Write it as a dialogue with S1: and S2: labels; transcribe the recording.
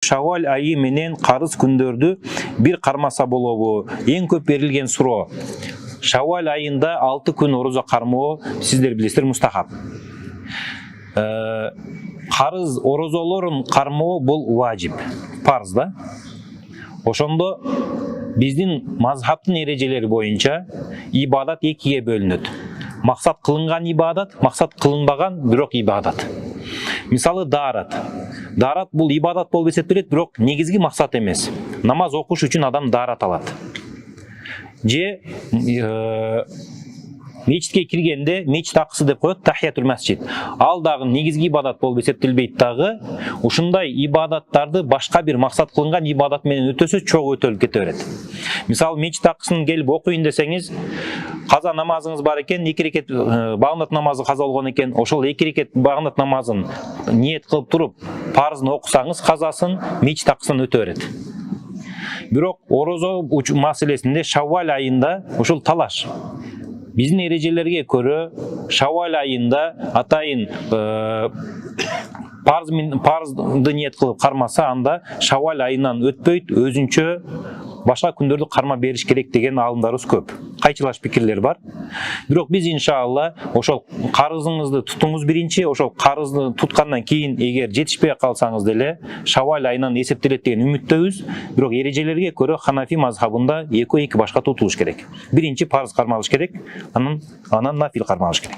S1: Шаввал айы менен карыз күндөрдү бир кармаса болобу? Эң көп берилген суроо. Шаввал айында 6 күн орозо кармоо сиздер билесиздер мустахаб. Карыз орозолорун кармоо бул важип, парз да. Ошондо биздин мазхабтын эрежелери боюнча ибадат экиге бөлүнөт. Максат кылынган ибадат, максат кылынбаган бирок ибадат. Мисалы даарат. Даарат бул ибадат болуп эсептелет, бирок негизги максат эмес. Намаз окуш үчүн адам даарат алат. Же мечитке киргенде мечит акысы деп коет, тахиятул масжид. Ал дагы негизги ибадат болуп эсептелбейт дагы. Ушундай ибадаттарды башка бир максат кылынган ибадат менен өтөсө чогуу өтөлүп кете берет. Мисалы мечит акысын келип окуйын десеңиз, каза намазыңыз бар экен, 2 рекет багынат намазы каза болгон экен, ошол 2 рекет багынат намазын ниет кылып туруп, парызын окусаңыз казасын, мечит акысын өтө берет. Бирок орозо маселесинде Шаввал айында ушул талаш. Биздин эрежелерге көрө Шаввал айында атайын парызды ниет кылып кармаса, анда Шаввал айынан өтпөйт, өзүнчө башка күндөрдү карма бериш керек деген алымдарыбыз көп. Кайчылаш пикирлер бар. Бирок биз иншалла ошол карызыңызды тутуңуз биринчи, ошол карызды туткандан кийин эгер жетишпей калсаңыз деле Шаввал айынан эсептелет деген үмүттөбүз. Бирок эрежелерге көрө Ханафи мазхабында экөө башка тутулуш керек. Биринчи парыз кармалыш керек, анан нафил кармалыш керек.